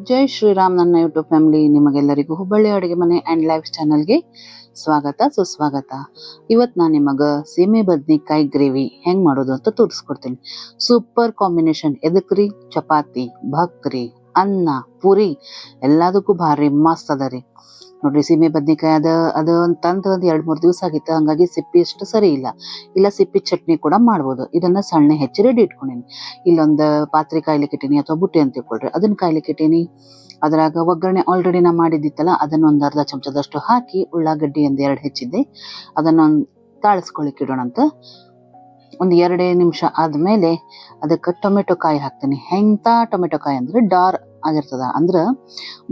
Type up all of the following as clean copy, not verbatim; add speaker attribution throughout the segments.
Speaker 1: ಜೈ ಶ್ರೀರಾಮ್. ನನ್ನ YouTube family ನಿಮಗೆಲ್ಲರಿಗೂ ಹುಬ್ಬಳ್ಳಿ ಅಡುಗೆ ಮನೆ ಆ್ಯಂಡ್ ಲೈಫ್ ಚಾನಲ್ಗೆ ಸ್ವಾಗತ ಸುಸ್ವಾಗತ. ಇವತ್ತು ನಾನು ನಿಮಗೆ ಸೀಮೆ ಬದ್ನಿಕಾಯಿ ಗ್ರೇವಿ ಹೆಂಗೆ ಮಾಡೋದು ಅಂತ ತೋರಿಸ್ಕೊಡ್ತೀನಿ. Super combination. ಎದಕ್ರಿ? ಚಪಾತಿ, ಭಕ್ರಿ, ಅನ್ನ, ಪೂರಿ ಎಲ್ಲದಕ್ಕೂ ಭಾರಿ ಮಸ್ತ್ ಅದ ರೀ. ನೋಡ್ರಿ, ಸೀಮೆ ಬದ್ನಿಕಾಯಿ ಅದು ತಂದು ಒಂದು 2-3 ದಿವಸ ಆಗಿತ್ತು, ಹಂಗಾಗಿ ಸಿಪ್ಪಿ ಅಷ್ಟು ಸರಿ ಇಲ್ಲ ಸಿಪ್ಪಿ ಚಟ್ನಿ ಕೂಡ ಮಾಡ್ಬೋದು. ಇದನ್ನ ಸಣ್ಣ ಹೆಚ್ಚಿ ರೆಡಿ ಇಟ್ಕೊಂಡೀನಿ. ಇಲ್ಲೊಂದು ಪಾತ್ರೆ ಕಾಯ್ಲಿಕ್ಕೆ ಇಟ್ಟೀನಿ, ಅಥವಾ ಬುಟ್ಟಿ ಅಂತ ತಿಳ್ಕೊಳ್ರಿ, ಅದನ್ನ ಕಾಯ್ಲಿಕ್ಕೆ ಇಟ್ಟೀನಿ. ಅದ್ರಾಗ ಒಗ್ಗರಣೆ ಆಲ್ರೆಡಿ ನಾ ಮಾಡಿದ್ದಿತ್ತಲ್ಲ, ಅದನ್ನ ಒಂದು ಅರ್ಧ ಚಮಚದಷ್ಟು ಹಾಕಿ ಉಳ್ಳಾಗಡ್ಡಿ 2 ಹೆಚ್ಚಿದ್ದೆ, ಅದನ್ನೊಂದು ತಾಳಿಸ್ಕೊಳಿಕ್ಕೆ ಇಡೋಣ ಅಂತ. ಒಂದು 2 ನಿಮಿಷ ಆದ್ಮೇಲೆ ಅದಕ್ಕೆ ಟೊಮೆಟೊ ಕಾಯಿ ಹಾಕ್ತೀನಿ. ಹೆಂತ ಟೊಮೆಟೊ ಕಾಯಿ ಅಂದ್ರೆ ಡಾರ್ ಆಗಿರ್ತದ, ಅಂದ್ರ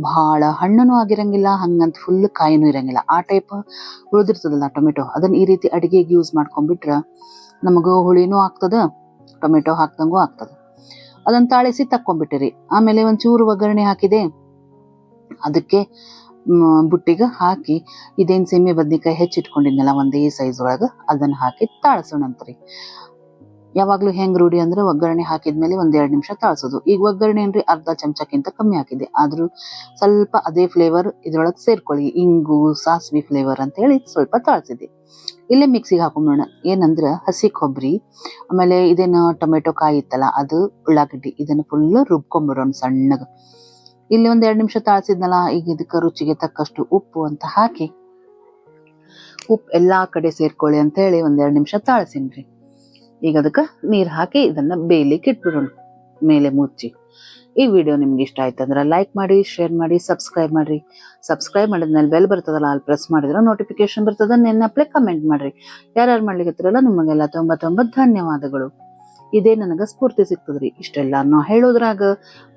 Speaker 1: ಬಹಳ ಹಣ್ಣನು ಆಗಿರಂಗಿಲ್ಲ, ಹಂಗಂತ ಫುಲ್ ಕಾಯಿನೂ ಇರಂಗಿಲ್ಲ, ಆ ಟೈಪ್ ಉಳಿದಿರ್ತದಲ್ಲ ಟೊಮೆಟೊ. ಅದನ್ನ ಈ ರೀತಿ ಅಡಿಗೆಗೆ ಯೂಸ್ ಮಾಡ್ಕೊಂಡ್ಬಿಟ್ರ ನಮಗ ಹುಳಿನೂ ಆಗ್ತದ, ಟೊಮೆಟೊ ಹಾಕ್ದಂಗೂ ಆಗ್ತದ. ಅದನ್ನ ತಾಳಿಸಿ ತಕ್ಕೊಂಡ್ಬಿಟ್ಟಿರಿ. ಆಮೇಲೆ ಒಂಚೂರು ಒಗ್ಗರಣೆ ಹಾಕಿದೆ, ಅದಕ್ಕೆ ಬುಟ್ಟಿಗೆ ಹಾಕಿ ಇದೇನು ಸೀಮೆ ಬದ್ನಿಕಾಯಿ ಹೆಚ್ಚಿಟ್ಕೊಂಡಿದ್ನಲ್ಲ ಒಂದೇ ಸೈಜ್ ಒಳಗೆ, ಅದನ್ನ ಹಾಕಿ ತಾಳ್ಸೋಣಂತ್ರಿ. ಯಾವಾಗ್ಲೂ ಹೆಂಗ್ ರೂಢಿ ಅಂದ್ರೆ ಒಗ್ಗರಣೆ ಹಾಕಿದ್ಮೇಲೆ 1-2 ನಿಮಿಷ ತಾಳ್ಸೋದು. ಈಗ ಒಗ್ಗರಣೆ ಏನ್ರಿ ಅರ್ಧ ಚಮಚಕ್ಕಿಂತ ಕಮ್ಮಿ ಹಾಕಿದೆ, ಆದ್ರೂ ಸ್ವಲ್ಪ ಅದೇ ಫ್ಲೇವರ್ ಇದ್ರೊಳಗೆ ಸೇರ್ಕೊಳ್ಳಿ, ಇಂಗು ಸಾಸ್ವಿ ಫ್ಲೇವರ್ ಅಂತ ಹೇಳಿ ಸ್ವಲ್ಪ ತಾಳ್ಸಿದೆ. ಇಲ್ಲೇ ಮಿಕ್ಸಿಗೆ ಹಾಕೊಂಡ್ಬಿಡೋಣ. ಏನಂದ್ರ ಹಸಿ ಕೊಬ್ಬರಿ, ಆಮೇಲೆ ಇದೇನು ಟೊಮೆಟೊ ಕಾಯಿ ಇತ್ತಲ್ಲ ಅದು, ಉಳ್ಳಾಗಡ್ಡಿ, ಇದನ್ನ ಫುಲ್ ರುಬ್ಕೊಂಡ್ಬಿಡೋಣ ಸಣ್ಣಗ. ಇಲ್ಲಿ 1-2 ನಿಮಿಷ ತಾಳ್ಸಿದ್ನಲ್ಲ, ಈಗ ಇದಕ್ಕೆ ರುಚಿಗೆ ತಕ್ಕಷ್ಟು ಉಪ್ಪು ಅಂತ ಹಾಕಿ, ಉಪ್ಪು ಎಲ್ಲಾ ಕಡೆ ಸೇರ್ಕೊಳ್ಳಿ ಅಂತ ಹೇಳಿ 1-2 ನಿಮಿಷ ತಾಳ್ಸಿನ್ರಿ. ಈಗ ಅದಕ್ಕೆ ನೀರ್ ಹಾಕಿ ಇದನ್ನ ಬೇಯಲಿಕ್ಕೆ ಇಟ್ಬಿಡೋಣ ಮೇಲೆ ಮುಚ್ಚಿ. ಈ ವಿಡಿಯೋ ನಿಮ್ಗೆ ಇಷ್ಟ ಆಯ್ತಂದ್ರ ಲೈಕ್ ಮಾಡಿ, ಶೇರ್ ಮಾಡಿ, ಸಬ್ಸ್ಕ್ರೈಬ್ ಮಾಡ್ರಿ. ಸಬ್ಸ್ಕ್ರೈಬ್ ಮಾಡಿದ್ಮೇಲೆ ಬೆಲ್ ಬರ್ತದಲ್ಲ, ಅಲ್ಲಿ ಪ್ರೆಸ್ ಮಾಡಿದ್ರೆ ನೋಟಿಫಿಕೇಶನ್ ಬರ್ತದ. ನೆನಪ್ಲೆ ಕಮೆಂಟ್ ಮಾಡ್ರಿ. ಯಾರ್ಯಾರು ಮಾಡ್ಲಿಕ್ಕತ್ತಿರಲ್ಲ ನಿಮಗೆಲ್ಲ ತುಂಬ ಧನ್ಯವಾದಗಳು. ಇದೇ ನನಗ ಸ್ಫೂರ್ತಿ ಸಿಗ್ತದ್ರಿ. ಇಷ್ಟೆಲ್ಲ ನಾ ಹೇಳೋದ್ರಾಗ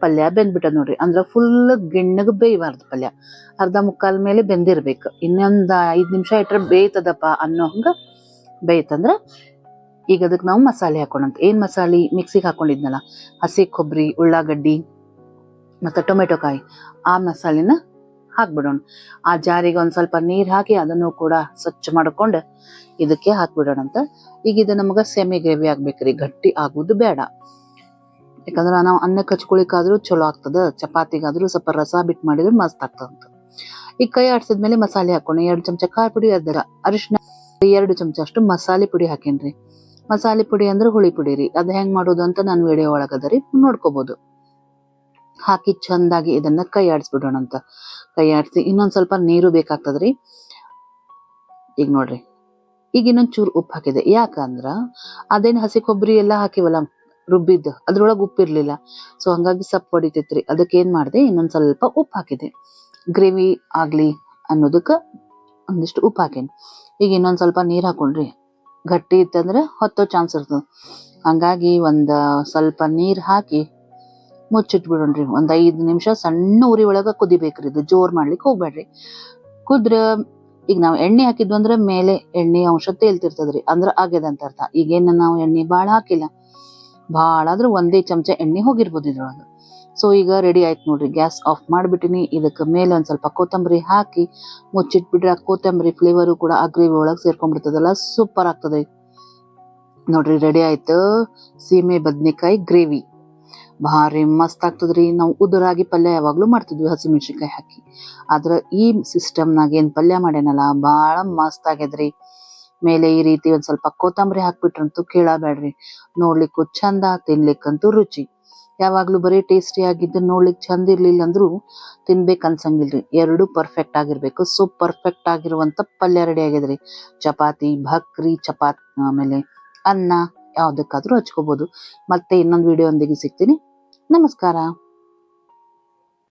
Speaker 1: ಪಲ್ಯ ಬೆಂದ್ಬಿಟ್ಟದ ನೋಡ್ರಿ. ಅಂದ್ರ ಫುಲ್ ಗಿಣ್ಣಗ ಬೇಯಬಾರ್ದು ಪಲ್ಯ, ಅರ್ಧ ಮುಕ್ಕಾಲ್ ಮೇಲೆ ಬೆಂದಿರ್ಬೇಕು. ಇನ್ನೊಂದ್ 5 ನಿಮಿಷ ಇಟ್ರೆ ಬೇಯ್ತದಪ್ಪ ಅನ್ನೋ ಹಂಗ ಬೇಯ್ತಂದ್ರ ಈಗ ಅದಕ್ಕೆ ನಾವು ಮಸಾಲೆ ಹಾಕೋಣಂತ. ಏನ್ ಮಸಾಲೆ? ಮಿಕ್ಸಿಗೆ ಹಾಕೊಂಡಿದ್ನಲ್ಲ, ಹಸಿ ಕೊಬ್ಬರಿ, ಉಳ್ಳಾಗಡ್ಡಿ ಮತ್ತೆ ಟೊಮೆಟೊ ಕಾಯಿ, ಆ ಮಸಾಲೆನ ಹಾಕ್ಬಿಡೋಣ. ಆ ಜಾರಿಗೆ ಒಂದ್ ಸ್ವಲ್ಪ ನೀರ್ ಹಾಕಿ ಅದನ್ನು ಕೂಡ ಸ್ವಚ್ಛ ಮಾಡ್ಕೊಂಡು ಇದಕ್ಕೆ ಹಾಕ್ಬಿಡೋಣ ಅಂತ. ಈಗ ಇದು ನಮಗ ಸೆಮಿ ಗ್ರೇವಿ ಆಗ್ಬೇಕ್ರಿ, ಗಟ್ಟಿ ಆಗುದು ಬೇಡ. ಯಾಕಂದ್ರ ನಾವು ಅನ್ನಕ್ಕೆ ಹಚ್ಕೊಳಿಕಾದ್ರೂ ಚಲೋ ಆಗ್ತದ, ಚಪಾತಿಗಾದ್ರೂ ಸ್ವಲ್ಪ ರಸ ಬಿಟ್ಟು ಮಾಡಿದ್ರೆ ಮಸ್ತ್ ಆಗ್ತದಂತ. ಈಗ ಕೈ ಆಡ್ಸಿದ್ಮೇಲೆ ಮಸಾಲೆ ಹಾಕೋಣ. 2 ಚಮಚ ಖಾರ ಪುಡಿ, ಅರಿಶಿನ, 2 ಚಮಚ ಅಷ್ಟು ಮಸಾಲೆ ಪುಡಿ ಹಾಕೇನ್ರಿ. ಮಸಾಲೆ ಪುಡಿ ಅಂದ್ರೆ ಹುಳಿ ಪುಡಿ ರೀ. ಅದ್ ಹೆಂಗ್ ಮಾಡೋದು ಅಂತ ನಾನು ವಿಡಿಯೋ ಒಳಗದರಿ, ನೋಡ್ಕೋಬಹುದು. ಹಾಕಿ ಚಂದಾಗಿ ಇದನ್ನ ಕೈ ಆಡಿಸ್ಬಿಡೋಣ ಅಂತ. ಕೈ ಆಡಿಸಿ ಇನ್ನೊಂದ್ ಸ್ವಲ್ಪ ನೀರು ಬೇಕಾಗ್ತದ್ರಿ. ಈಗ ನೋಡ್ರಿ, ಈಗ ಇನ್ನೊಂದ್ ಚೂರು ಉಪ್ಪು ಹಾಕಿದೆ. ಯಾಕಂದ್ರ ಅದೇನ್ ಹಸಿ ಕೊಬ್ಬರಿ ಎಲ್ಲಾ ಹಾಕಿವಲ್ಲ ರುಬ್ಬಿದ್ದು, ಅದ್ರೊಳಗೆ ಉಪ್ಪಿರ್ಲಿಲ್ಲ, ಸೊ ಹಂಗಾಗಿ ಸಪ್ಪು ಹೊಡಿತೈತ್ರಿ. ಅದಕ್ಕೆ ಏನ್ ಮಾಡಿದೆ, ಇನ್ನೊಂದ್ ಸ್ವಲ್ಪ ಉಪ್ಪು ಹಾಕಿದೆ. ಗ್ರೇವಿ ಆಗ್ಲಿ ಅನ್ನೋದಕ್ಕ ಒಂದಿಷ್ಟು ಉಪ್ಪು ಹಾಕೇನಿ. ಈಗ ಇನ್ನೊಂದ್ ಸ್ವಲ್ಪ ನೀರ್ ಹಾಕೊಂಡ್ರಿ, ಗಟ್ಟಿ ಇತ್ತಂದ್ರೆ ಹೊತ್ತೋ ಚಾನ್ಸ್ ಇರ್ತದ. ಹಂಗಾಗಿ ಸ್ವಲ್ಪ ನೀರ್ ಹಾಕಿ ಮುಚ್ಚಿಟ್ಬಿಡೋಣ್ರಿ. 5 ನಿಮಿಷ ಸಣ್ಣ ಉರಿ ಒಳಗ ಕುದಿಬೇಕ್ರಿ. ಇದು ಜೋರ್ ಮಾಡ್ಲಿಕ್ಕೆ ಹೋಗ್ಬೇಡ್ರಿ. ಕುದ್ರ ಈಗ ನಾವ್ ಎಣ್ಣೆ ಹಾಕಿದ್ವಂದ್ರ ಮೇಲೆ ಎಣ್ಣೆ ಅಂಶ ತೇಲ್ತಿರ್ತದ್ರಿ, ಅಂದ್ರ ಆಗ್ಯದಂತ ಅರ್ಥ. ಈಗೇನ ನಾವು ಎಣ್ಣೆ ಬಾಳ ಹಾಕಿಲ್ಲ, ಬಾಳ ಆದ್ರೂ 1 ಚಮಚ ಎಣ್ಣೆ ಹೋಗಿರ್ಬೋದು ಇದ್ರೊಳಗ. ಸೊ ಈಗ ರೆಡಿ ಆಯ್ತು ನೋಡ್ರಿ. ಗ್ಯಾಸ್ ಆಫ್ ಮಾಡ್ಬಿಟ್ಟಿನಿ. ಇದಕ್ಕೆ ಮೇಲೆ ಒಂದ್ ಸ್ವಲ್ಪ ಕೊತ್ತಂಬರಿ ಹಾಕಿ ಮುಚ್ಚಿಟ್ಬಿಟ್ರೆ ಆ ಕೊತ್ತಂಬರಿ ಫ್ಲೇವರು ಕೂಡ ಆ ಗ್ರೇವಿ ಒಳಗೆ ಸೇರ್ಕೊಂಡ್ಬಿಡ್ತದಲ್ಲ, ಸೂಪರ್ ಆಗ್ತದೆ ನೋಡ್ರಿ. ರೆಡಿ ಆಯ್ತು ಸೀಮೆ ಬದ್ನಿಕಾಯಿ ಗ್ರೇವಿ. ಭಾರಿ ಮಸ್ತ್ ಆಗ್ತದ್ರಿ. ನಾವು ಉದುರಾಗಿ ಪಲ್ಯ ಯಾವಾಗ್ಲೂ ಮಾಡ್ತಿದ್ವಿ ಹಸಿಮೆಣಸಿನ್ಕಾಯಿ ಹಾಕಿ, ಆದ್ರ ಈ ಸಿಸ್ಟಮ್ನಾಗ ಏನ್ ಪಲ್ಯ ಮಾಡೇನಲ್ಲ ಬಾಳ ಮಸ್ತ್ ಆಗ್ಯದ್ರಿ. ಮೇಲೆ ಈ ರೀತಿ ಒಂದ್ ಸ್ವಲ್ಪ ಕೊತ್ತಂಬರಿ ಹಾಕ್ಬಿಟ್ರಂತೂ ಕೇಳಬೇಡ್ರಿ, ನೋಡ್ಲಿಕ್ಕೂ ಚಂದ, ತಿನ್ಲಿಕ್ಕಂತೂ ರುಚಿ. ಯಾವಾಗ್ಲೂ ಬರೀ ಟೇಸ್ಟಿ ಆಗಿದ್ದು ನೋಡ್ಲಿಕ್ ಚಂದ ಇರ್ಲಿಲ್ಲ ಅಂದ್ರು ತಿನ್ಬೇಕ್ ಅನ್ಸಂಗಿಲ್ರಿ. 2 ಪರ್ಫೆಕ್ಟ್ ಆಗಿರ್ಬೇಕು. ಸೊ ಪರ್ಫೆಕ್ಟ್ ಆಗಿರುವಂತ ಪಲ್ಯ ರೆಡಿ ಆಗಿದ್ರಿ. ಚಪಾತಿ, ಭಕ್ರಿ, ಆಮೇಲೆ ಅನ್ನ ಯಾವ್ದಕ್ಕಾದ್ರೂ ಹಚ್ಕೋಬಹುದು. ಮತ್ತೆ ಇನ್ನೊಂದು ವಿಡಿಯೋ ಒಂದಿಗೆ ಸಿಗ್ತೀನಿ. ನಮಸ್ಕಾರ.